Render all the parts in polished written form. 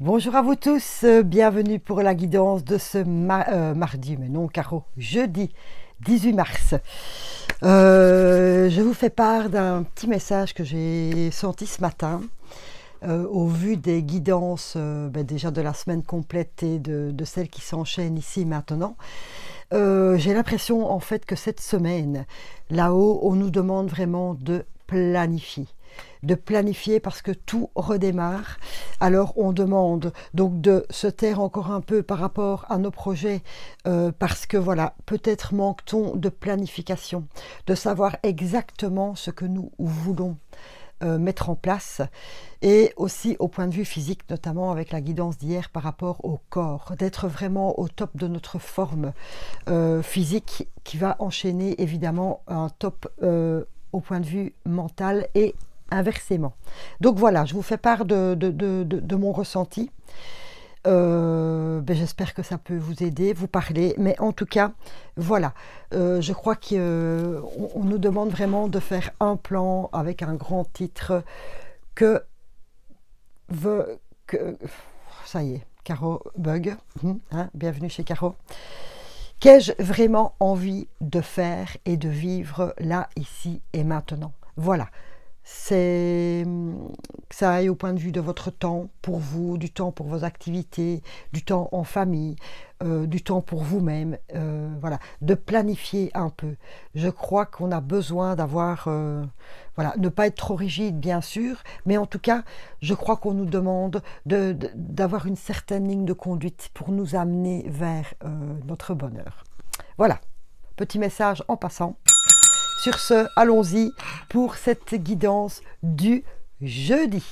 Bonjour à vous tous, bienvenue pour la guidance de ce mardi, mais non Caro, jeudi 18 mars. Je vous fais part d'un petit message que j'ai senti ce matin au vu des guidances déjà de la semaine complète et de celles qui s'enchaînent ici maintenant. J'ai l'impression en fait que cette semaine, là-haut, on nous demande vraiment de planifier. De planifier parce que tout redémarre. Alors on demande donc de se taire encore un peu par rapport à nos projets parce que voilà, peut-être manque-t-on de planification, de savoir exactement ce que nous voulons mettre en place, et aussi au point de vue physique, notamment avec la guidance d'hier par rapport au corps, d'être vraiment au top de notre forme physique qui va enchaîner évidemment un top au point de vue mental et inversement. Donc voilà, je vous fais part de mon ressenti. J'espère que ça peut vous aider, vous parler, mais en tout cas, voilà, je crois qu'on nous demande vraiment de faire un plan avec un grand titre ça y est, Caro bug, hein, bienvenue chez Caro. Qu'ai-je vraiment envie de faire et de vivre là, ici et maintenant? Voilà. C'est que ça aille au point de vue de votre temps pour vous, du temps pour vos activités, du temps en famille, du temps pour vous-même, voilà, de planifier un peu. Je crois qu'on a besoin d'avoir, voilà, ne pas être trop rigide bien sûr, mais en tout cas, je crois qu'on nous demande d'avoir une certaine ligne de conduite pour nous amener vers notre bonheur. Voilà, petit message en passant. Sur ce, allons-y pour cette guidance du jeudi.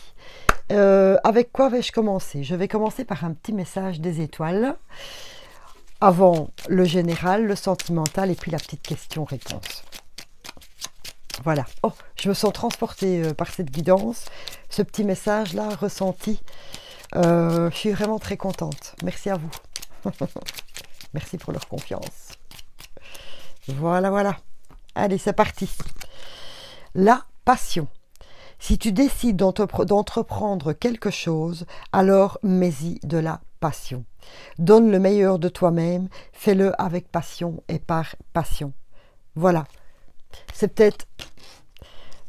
Avec quoi vais-je commencer? Je vais commencer par un petit message des étoiles, avant le général, le sentimental et puis la petite question-réponse. Voilà. Oh, je me sens transportée par cette guidance, ce petit message-là ressenti. Je suis vraiment très contente. Merci à vous. Merci pour leur confiance. Voilà, voilà. Allez, c'est parti. La passion. Si tu décides d'entreprendre quelque chose, alors mets-y de la passion. Donne le meilleur de toi-même, fais-le avec passion et par passion. Voilà. C'est peut-être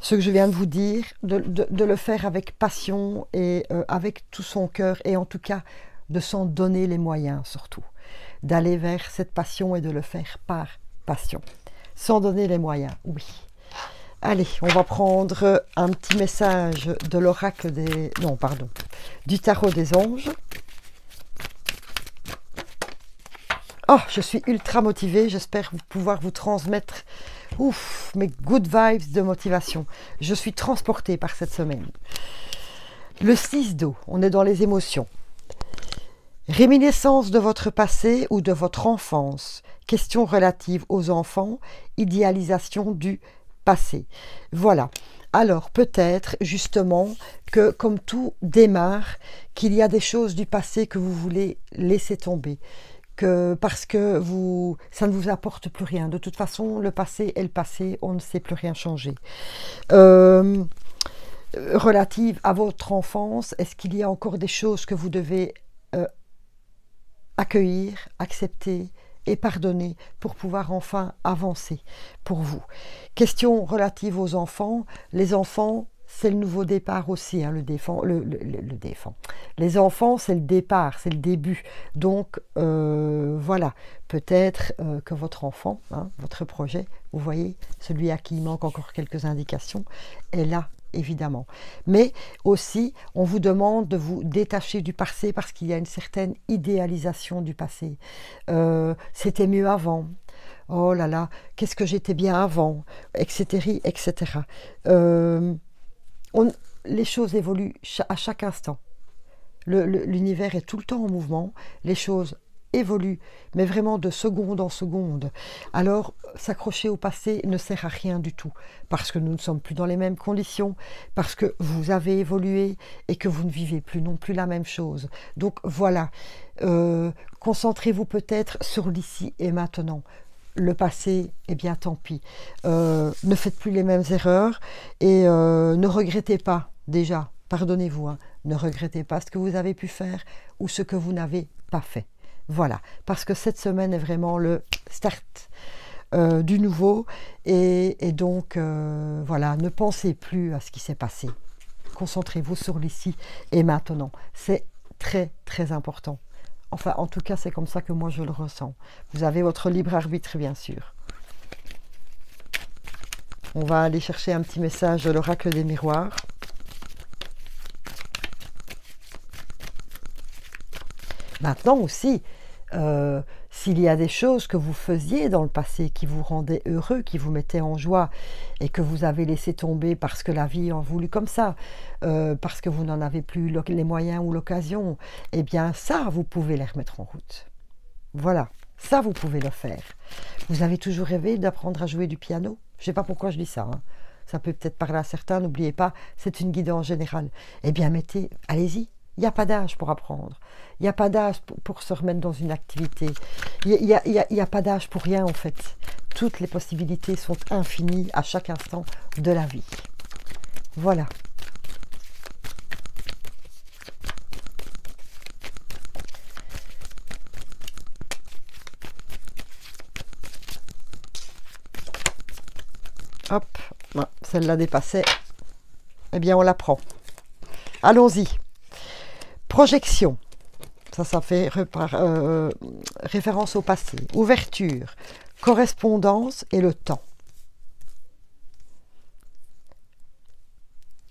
ce que je viens de vous dire, de le faire avec passion et avec tout son cœur, et en tout cas de s'en donner les moyens surtout. D'aller vers cette passion et de le faire par passion. Sans donner les moyens, oui. Allez, on va prendre un petit message de l'oracle des... Non, pardon. Du tarot des anges. Oh, je suis ultra motivée. J'espère pouvoir vous transmettre mes good vibes de motivation. Je suis transportée par cette semaine. Le 6 d'eau, on est dans les émotions. Réminiscence de votre passé ou de votre enfance. Questions relatives aux enfants, idéalisation du passé. Voilà. Alors peut-être justement que comme tout démarre, qu'il y a des choses du passé que vous voulez laisser tomber. Parce que ça ne vous apporte plus rien. De toute façon, le passé est le passé, on ne sait plus rien changer. Relative à votre enfance, est-ce qu'il y a encore des choses que vous devez accueillir, accepter et pardonner pour pouvoir enfin avancer pour vous? Question relative aux enfants. Les enfants, c'est le nouveau départ aussi, hein, les enfants, c'est le départ, c'est le début. Donc, voilà, peut-être que votre enfant, hein, votre projet, vous voyez, celui à qui il manque encore quelques indications, est là, évidemment. Mais aussi, on vous demande de vous détacher du passé parce qu'il y a une certaine idéalisation du passé. C'était mieux avant. Oh là là, qu'est-ce que j'étais bien avant, etc., etc. Les choses évoluent à chaque instant. L'univers est tout le temps en mouvement. Les choses évolue, mais vraiment de seconde en seconde. Alors, s'accrocher au passé ne sert à rien du tout, parce que nous ne sommes plus dans les mêmes conditions, parce que vous avez évolué et que vous ne vivez plus non plus la même chose. Donc voilà, concentrez-vous peut-être sur l'ici et maintenant. Le passé, eh bien tant pis. Ne faites plus les mêmes erreurs et ne regrettez pas déjà. Pardonnez-vous, hein, Ne regrettez pas ce que vous avez pu faire ou ce que vous n'avez pas fait. Voilà, parce que cette semaine est vraiment le start du nouveau. Et donc, voilà, ne pensez plus à ce qui s'est passé. Concentrez-vous sur l'ici et maintenant. C'est très, très important. Enfin, en tout cas, c'est comme ça que moi, je le ressens. Vous avez votre libre arbitre, bien sûr. On va aller chercher un petit message de l'oracle des miroirs. Maintenant aussi, s'il y a des choses que vous faisiez dans le passé qui vous rendaient heureux, qui vous mettaient en joie et que vous avez laissé tomber parce que la vie en voulu comme ça, parce que vous n'en avez plus les moyens ou l'occasion, eh bien ça, vous pouvez les remettre en route. Voilà, ça vous pouvez le faire. Vous avez toujours rêvé d'apprendre à jouer du piano? Je ne sais pas pourquoi je dis ça, hein. Ça peut peut-être parler à certains, n'oubliez pas, c'est une guidance générale. Eh bien allez-y. Il n'y a pas d'âge pour apprendre. Il n'y a pas d'âge pour se remettre dans une activité. Il n'y a pas d'âge pour rien en fait. Toutes les possibilités sont infinies à chaque instant de la vie. Voilà. Hop, celle-là dépassait. Eh bien, on la prend. Allons-y. Projection. Ça fait référence au passé. Ouverture, correspondance et le temps.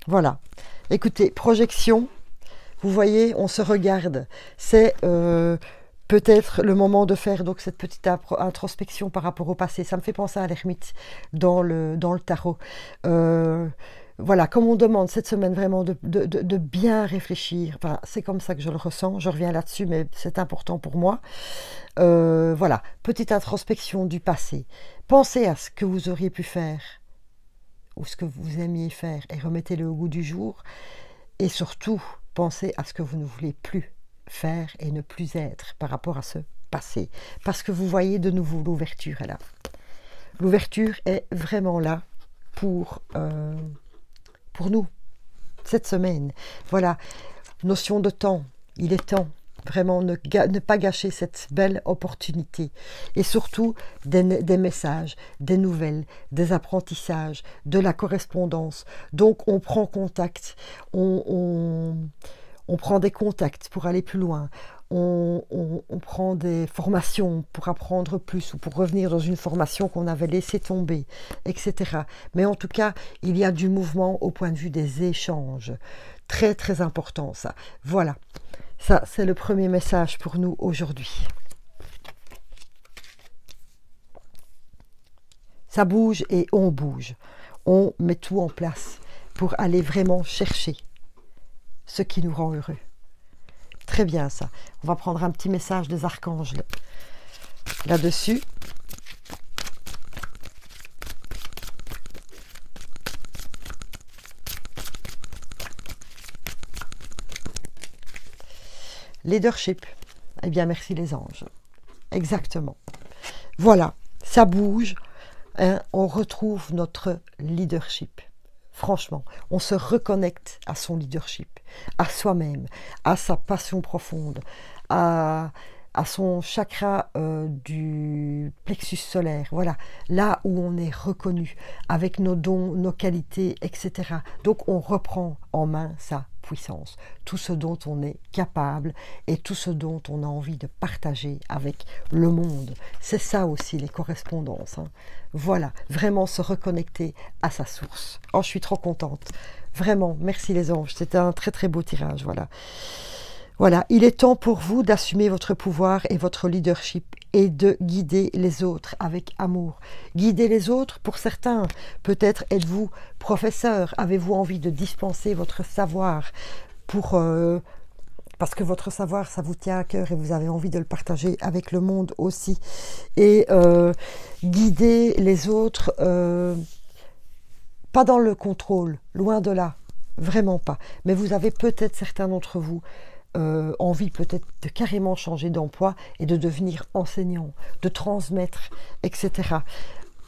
Voilà. Écoutez, projection, vous voyez, on se regarde. C'est peut-être le moment de faire donc cette petite introspection par rapport au passé. Ça me fait penser à l'ermite dans le tarot. Voilà, comme on demande cette semaine vraiment de bien réfléchir, enfin, c'est comme ça que je le ressens, je reviens là-dessus, mais c'est important pour moi. Voilà, petite introspection du passé. Pensez à ce que vous auriez pu faire, ou ce que vous aimiez faire, et remettez-le au goût du jour. Et surtout, pensez à ce que vous ne voulez plus faire et ne plus être par rapport à ce passé. Parce que vous voyez de nouveau l'ouverture est là. L'ouverture est vraiment là pour nous, cette semaine. Voilà, notion de temps, il est temps vraiment ne pas gâcher cette belle opportunité. Et surtout, des messages, des nouvelles, des apprentissages, de la correspondance. Donc, on prend contact, on prend des contacts pour aller plus loin. On prend des formations pour apprendre plus ou pour revenir dans une formation qu'on avait laissé tomber, etc. Mais en tout cas, il y a du mouvement au point de vue des échanges. Très, très important, ça. Voilà. Ça, c'est le premier message pour nous aujourd'hui. Ça bouge et on bouge. On met tout en place pour aller vraiment chercher ce qui nous rend heureux. Très bien ça. On va prendre un petit message des archanges là-dessus. Leadership. Eh bien, merci les anges. Exactement. Voilà, ça bouge. Hein, on retrouve notre leadership. Franchement, on se reconnecte à son leadership, à soi-même, à sa passion profonde, à son chakra du plexus solaire. Voilà, là où on est reconnu avec nos dons, nos qualités, etc. Donc on reprend en main sa puissance, tout ce dont on est capable et tout ce dont on a envie de partager avec le monde. C'est ça aussi les correspondances. Hein. Voilà, vraiment se reconnecter à sa source. Oh, je suis trop contente. Vraiment, merci les anges. C'était un très très beau tirage. Voilà. Voilà, il est temps pour vous d'assumer votre pouvoir et votre leadership et de guider les autres avec amour. Guider les autres, pour certains, peut-être êtes-vous professeur, avez-vous envie de dispenser votre savoir parce que votre savoir, ça vous tient à cœur et vous avez envie de le partager avec le monde aussi. Et guider les autres, pas dans le contrôle, loin de là, vraiment pas. Mais vous avez peut-être certains d'entre vous envie peut-être de carrément changer d'emploi et de devenir enseignant, de transmettre, etc.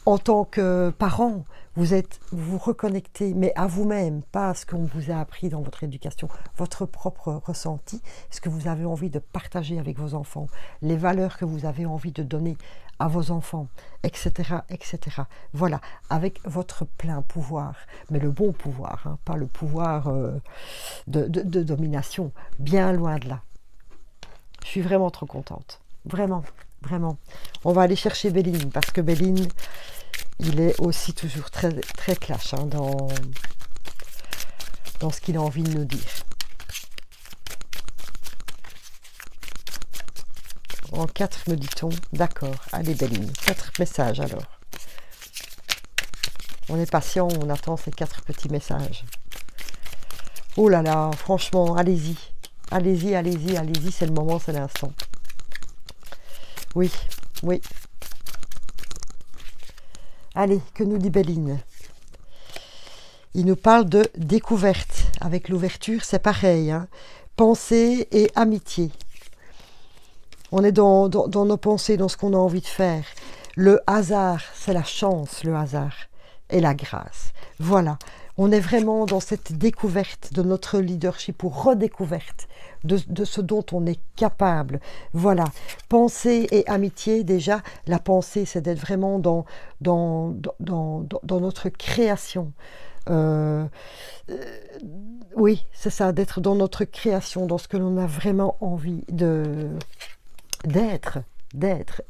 en tant que parent, vous vous reconnectez, mais à vous-même, pas à ce qu'on vous a appris dans votre éducation, votre propre ressenti, ce que vous avez envie de partager avec vos enfants, les valeurs que vous avez envie de donner à vos enfants, etc., etc. Voilà, avec votre plein pouvoir, mais le bon pouvoir, hein, pas le pouvoir de domination, bien loin de là. Je suis vraiment trop contente, vraiment, vraiment. On va aller chercher Béline, parce que Béline, il est aussi toujours très, très clash hein, dans ce qu'il a envie de nous dire. En 4, me dit-on. D'accord. Allez, Béline. 4 messages, alors. On est patient, on attend ces 4 petits messages. Oh là là, franchement, allez-y. Allez-y, allez-y, allez-y, c'est le moment, c'est l'instant. Oui, oui. Allez, que nous dit Béline? Il nous parle de découverte. Avec l'ouverture, c'est pareil. Hein. Pensée et amitié. On est dans nos pensées, dans ce qu'on a envie de faire. Le hasard, c'est la chance, le hasard, et la grâce. Voilà, on est vraiment dans cette découverte de notre leadership, ou redécouverte de ce dont on est capable. Voilà, pensée et amitié, déjà, la pensée, c'est d'être vraiment dans notre création. Oui, c'est ça, d'être dans notre création, dans ce que l'on a vraiment envie d'être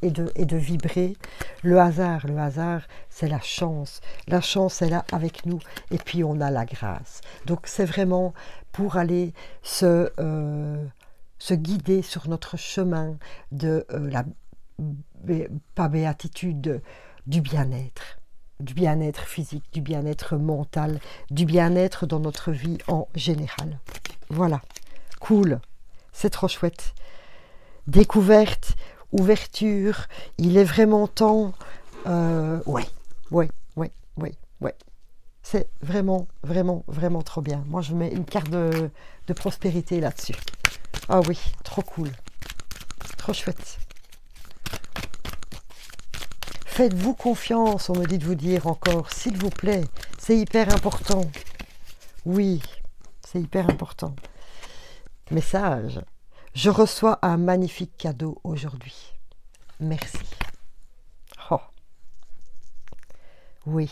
et de vibrer. Le hasard, c'est la chance. La chance est là avec nous, et puis on a la grâce. Donc c'est vraiment pour aller se guider sur notre chemin de pas béatitude, du bien-être physique, du bien-être mental, du bien-être dans notre vie en général. Voilà, cool, c'est trop chouette. Découverte, ouverture, il est vraiment temps. Ouais. C'est vraiment, vraiment, vraiment trop bien. Moi, je mets une carte de prospérité là-dessus. Ah oui, trop cool. Trop chouette. Faites-vous confiance, on me dit de vous dire encore, s'il vous plaît. C'est hyper important. Oui, c'est hyper important. Message. Je reçois un magnifique cadeau aujourd'hui. Merci. Oh. Oui.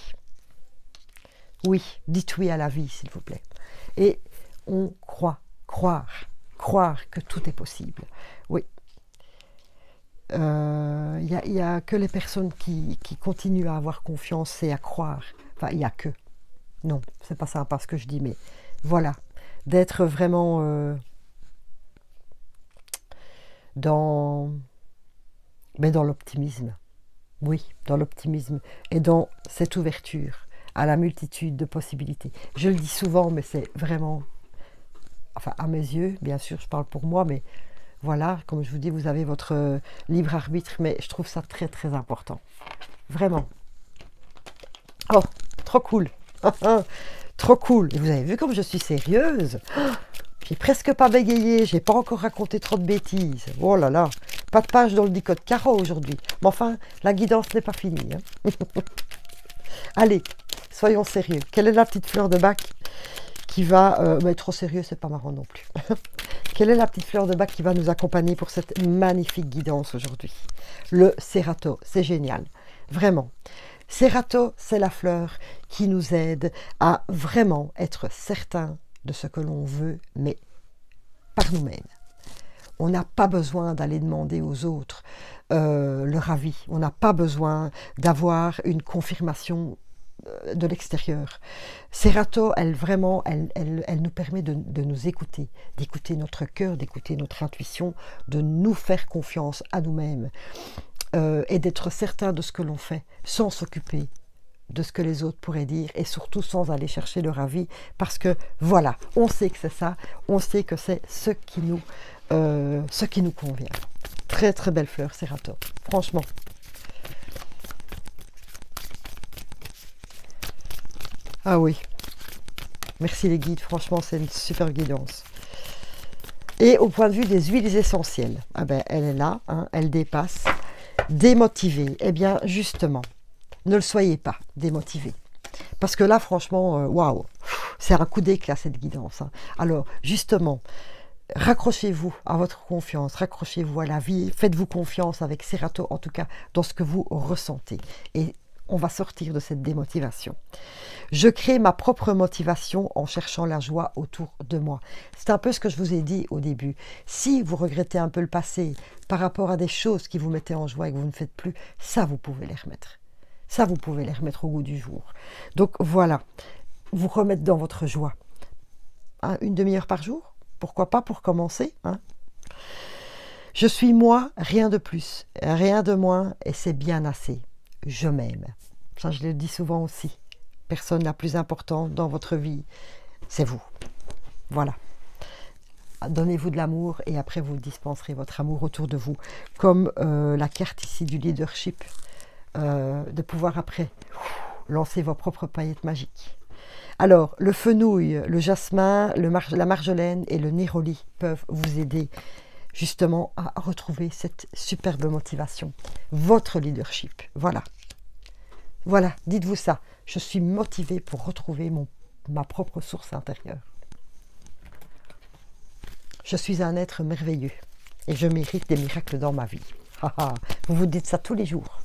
Oui, dites oui à la vie, s'il vous plaît. Et on croire que tout est possible. Oui. Il n'y a que les personnes qui continuent à avoir confiance et à croire. Enfin, il n'y a que. Non, c'est pas sympa ce que je dis, mais voilà. D'être vraiment dans l'optimisme. Oui, dans l'optimisme et dans cette ouverture à la multitude de possibilités. Je le dis souvent, mais c'est vraiment, enfin à mes yeux, bien sûr, je parle pour moi, mais voilà, comme je vous dis, vous avez votre libre arbitre, mais je trouve ça très très important. Vraiment. Oh, trop cool. Trop cool. Et vous avez vu comme je suis sérieuse. J'ai presque pas bégayé, j'ai pas encore raconté trop de bêtises. Oh là là, pas de page dans le Dicote Carreau aujourd'hui. Mais enfin, la guidance n'est pas finie. Hein. Allez, soyons sérieux. Quelle est la petite fleur de bac qui va... mais trop sérieux, c'est pas marrant non plus. Quelle est la petite fleur de bac qui va nous accompagner pour cette magnifique guidance aujourd'hui? Le Cerato, c'est génial. Vraiment. Cerato, c'est la fleur qui nous aide à vraiment être certain de ce que l'on veut, mais par nous-mêmes. On n'a pas besoin d'aller demander aux autres leur avis. On n'a pas besoin d'avoir une confirmation de l'extérieur. Cerato, elle nous permet de nous écouter, d'écouter notre cœur, d'écouter notre intuition, de nous faire confiance à nous-mêmes et d'être certain de ce que l'on fait, sans s'occuper de ce que les autres pourraient dire, et surtout sans aller chercher leur avis, parce que voilà, on sait que c'est ça, on sait que c'est ce qui nous convient. Très très belle fleur, Cerato, franchement. Ah oui, merci les guides, franchement c'est une super guidance. Et au point de vue des huiles essentielles, ah ben, elle est là, hein, elle dépasse. Démotivée, eh bien justement, ne le soyez pas démotivé. Parce que là, franchement, waouh, c'est un coup d'éclat cette guidance. Hein. Alors, justement, raccrochez-vous à votre confiance, raccrochez-vous à la vie, faites-vous confiance avec Serato, en tout cas, dans ce que vous ressentez. Et on va sortir de cette démotivation. Je crée ma propre motivation en cherchant la joie autour de moi. C'est un peu ce que je vous ai dit au début. Si vous regrettez un peu le passé par rapport à des choses qui vous mettaient en joie et que vous ne faites plus, ça, vous pouvez les remettre. Ça, vous pouvez les remettre au goût du jour. Donc voilà, vous remettre dans votre joie. Hein, une demi-heure par jour, pourquoi pas pour commencer. Hein. Je suis moi, rien de plus, rien de moins, et c'est bien assez. Je m'aime. Ça, je le dis souvent aussi. Personne la plus importante dans votre vie, c'est vous. Voilà. Donnez-vous de l'amour et après vous dispenserez votre amour autour de vous. Comme la carte ici du leadership, de pouvoir après lancer vos propres paillettes magiques. Alors, le fenouil, le jasmin, la marjolaine et le néroli peuvent vous aider justement à retrouver cette superbe motivation. Votre leadership, voilà. Voilà, dites-vous ça. Je suis motivée pour retrouver ma propre source intérieure. Je suis un être merveilleux et je mérite des miracles dans ma vie. Vous vous dites ça tous les jours.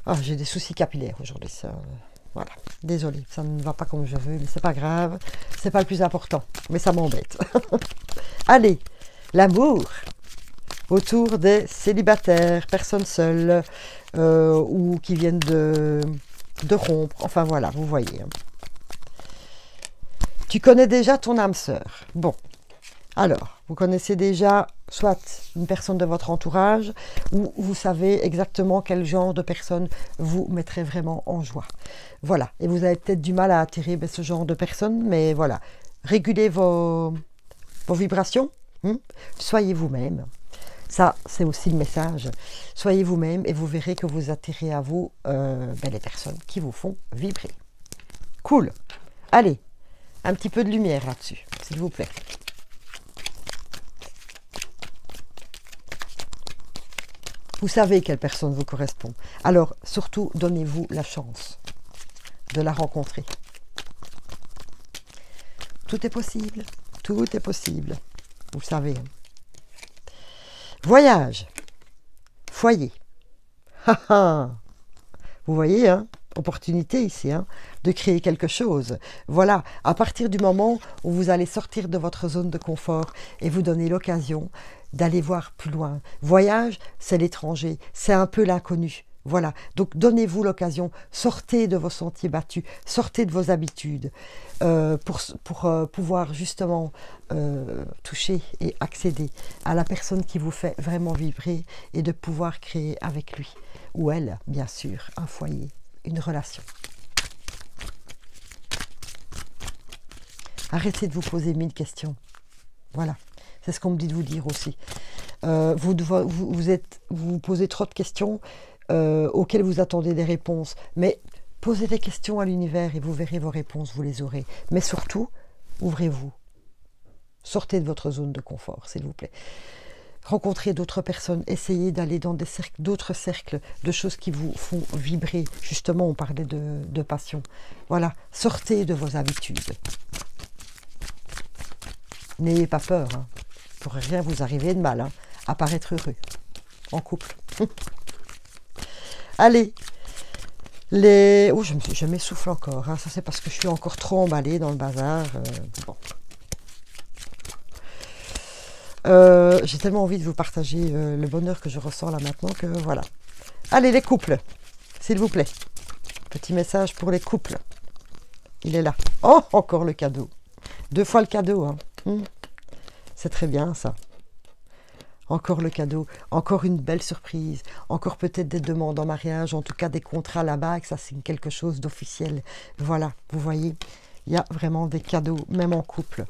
Oh, j'ai des soucis capillaires aujourd'hui. Voilà, désolée, ça ne va pas comme je veux, mais c'est pas grave. C'est pas le plus important, mais ça m'embête. Allez, l'amour autour des célibataires, personnes seules ou qui viennent de rompre. Enfin voilà, vous voyez. Tu connais déjà ton âme sœur. Bon, alors, vous connaissez déjà soit une personne de votre entourage ou vous savez exactement quel genre de personne vous mettrait vraiment en joie. Voilà, et vous avez peut-être du mal à attirer ce genre de personnes, mais voilà, régulez vos vibrations, soyez vous-même. Ça, c'est aussi le message. Soyez vous-même et vous verrez que vous attirez à vous les personnes qui vous font vibrer. Cool. Allez, un petit peu de lumière là-dessus, s'il vous plaît. Vous savez quelle personne vous correspond. Alors, surtout, donnez-vous la chance de la rencontrer. Tout est possible. Tout est possible. Vous le savez. Voyage. Foyer. Vous voyez, hein, opportunité ici, hein, de créer quelque chose. Voilà, à partir du moment où vous allez sortir de votre zone de confort et vous donner l'occasion d'aller voir plus loin. Voyage, c'est l'étranger, c'est un peu l'inconnu. Voilà, donc donnez-vous l'occasion, sortez de vos sentiers battus, sortez de vos habitudes pour pouvoir justement toucher et accéder à la personne qui vous fait vraiment vibrer et de pouvoir créer avec lui, ou elle, bien sûr, un foyer, une relation. Arrêtez de vous poser 1000 questions. Voilà, c'est ce qu'on me dit de vous dire aussi. Vous posez trop de questions auxquelles vous attendez des réponses. Mais posez des questions à l'univers et vous verrez vos réponses, vous les aurez. Mais surtout, ouvrez-vous. Sortez de votre zone de confort, s'il vous plaît. Rencontrez d'autres personnes, essayez d'aller dans d'autres cercles, de choses qui vous font vibrer. Justement, on parlait de passion. Voilà, sortez de vos habitudes. N'ayez pas peur, hein. Il ne pourrait rien vous arriver de mal, hein, à paraître heureux, en couple. Allez, oh, je m'essouffle encore, hein. Ça c'est parce que je suis encore trop emballée dans le bazar. Bon. J'ai tellement envie de vous partager le bonheur que je ressens là maintenant que voilà. Allez les couples, s'il vous plaît. Petit message pour les couples. Il est là. Oh, encore le cadeau. 2 fois le cadeau, hein. C'est très bien ça. Encore le cadeau, encore une belle surprise, encore peut-être des demandes en mariage, en tout cas des contrats là-bas, que ça signe quelque chose d'officiel. Voilà, vous voyez, il y a vraiment des cadeaux, même en couple.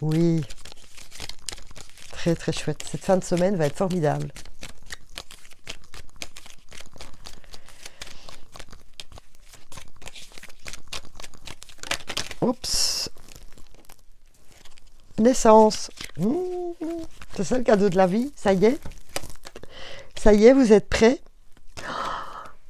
Oui, très très chouette. Cette fin de semaine va être formidable. Oups. Naissance. C'est ça le cadeau de la vie, ça y est. Ça y est, vous êtes prêts?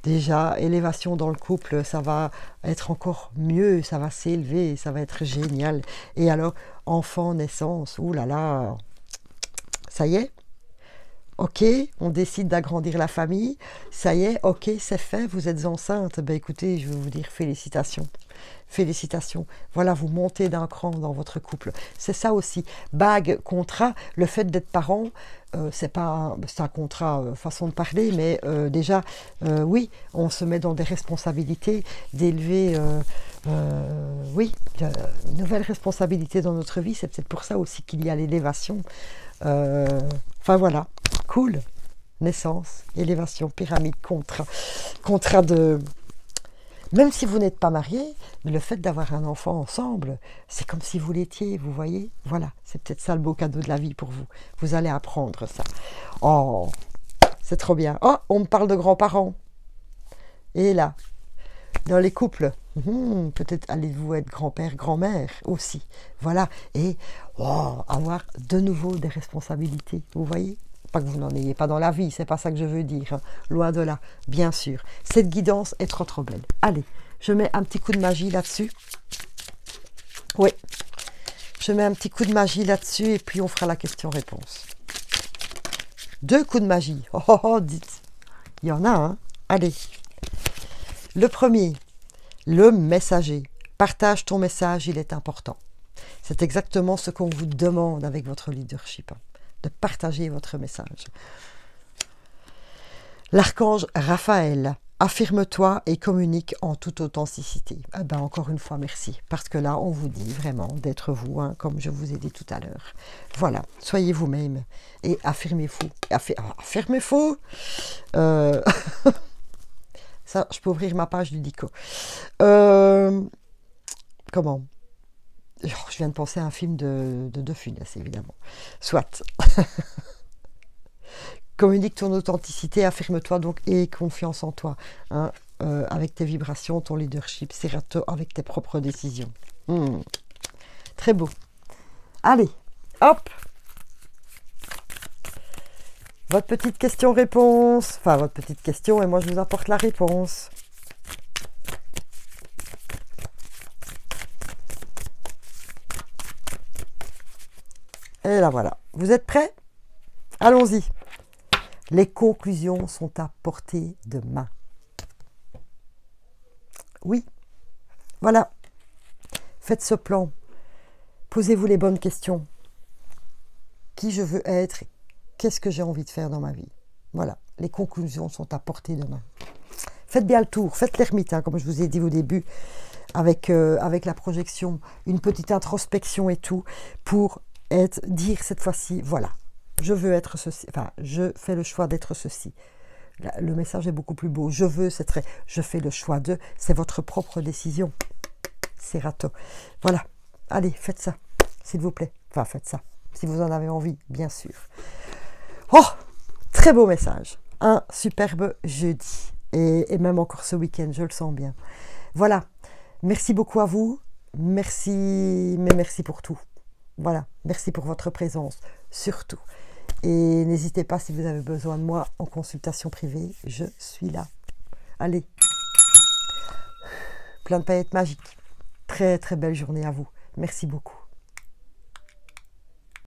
déjà, élévation dans le couple, ça va être encore mieux, ça va s'élever, ça va être génial. Et alors, enfant, naissance, ouh là là, ça y est, ok, on décide d'agrandir la famille, ça y est, ok, c'est fait, vous êtes enceinte. Ben écoutez, je vais vous dire félicitations. Félicitations. Voilà, vous montez d'un cran dans votre couple. C'est ça aussi. Bague, contrat, le fait d'être parent, c'est un contrat, façon de parler, mais déjà, oui, on se met dans des responsabilités d'élever, oui, une nouvelle responsabilité dans notre vie. C'est peut-être pour ça aussi qu'il y a l'élévation. Enfin voilà, cool. Naissance, élévation, pyramide, contrat de... Même si vous n'êtes pas marié, mais le fait d'avoir un enfant ensemble, c'est comme si vous l'étiez, vous voyez. Voilà, c'est peut-être ça le beau cadeau de la vie pour vous. Vous allez apprendre ça. Oh, c'est trop bien. Oh, on me parle de grands-parents. Et là, dans les couples, peut-être allez-vous être grand-père, grand-mère aussi. Voilà, et oh, avoir de nouveau des responsabilités, vous voyez. Pas que vous n'en ayez pas dans la vie, c'est pas ça que je veux dire, hein. Loin de là, bien sûr. Cette guidance est trop trop belle. Allez, je mets un petit coup de magie là-dessus. Oui, je mets un petit coup de magie là-dessus et puis on fera la question-réponse. 2 coups de magie. Oh, oh, oh, dites. Il y en a, hein. Allez. Le premier, le messager. Partage ton message, il est important. C'est exactement ce qu'on vous demande avec votre leadership, hein, de partager votre message. L'archange Raphaël, affirme-toi et communique en toute authenticité. Ah ben encore une fois, merci. Parce que là, on vous dit vraiment d'être vous, hein, comme je vous ai dit tout à l'heure. Voilà, soyez vous-même et affirmez-vous. Affirmez-vous. Ça, je peux ouvrir ma page du Dico. Comment? Oh, je viens de penser à un film de De Funès, évidemment. Soit. Communique ton authenticité, affirme-toi donc et confiance en toi. Hein, avec tes vibrations, ton leadership, Serato, avec tes propres décisions. Très beau. Allez, hop. Votre petite question-réponse. Enfin, votre petite question et moi je vous apporte la réponse. Et là voilà. Vous êtes prêts? Allons-y. Les conclusions sont à portée de main. Oui. Voilà. Faites ce plan. Posez-vous les bonnes questions. Qui je veux être? Qu'est-ce que j'ai envie de faire dans ma vie? Voilà, les conclusions sont à portée de main. Faites bien le tour, faites l'ermite, hein, comme je vous ai dit au début, avec la projection, une petite introspection et tout, pour dire cette fois-ci, voilà, je veux être ceci, enfin, je fais le choix d'être ceci. Le message est beaucoup plus beau. Je veux, c'est très, je fais le choix de, c'est votre propre décision. Serato. Voilà, allez, faites ça, s'il vous plaît. Enfin, faites ça, si vous en avez envie, bien sûr. Oh, très beau message. Un superbe jeudi. Et même encore ce week-end, je le sens bien. Voilà. Merci beaucoup à vous. Merci, mais merci pour tout. Voilà. Merci pour votre présence, surtout. Et n'hésitez pas si vous avez besoin de moi en consultation privée. Je suis là. Allez. Plein de paillettes magiques. Très, très belle journée à vous. Merci beaucoup.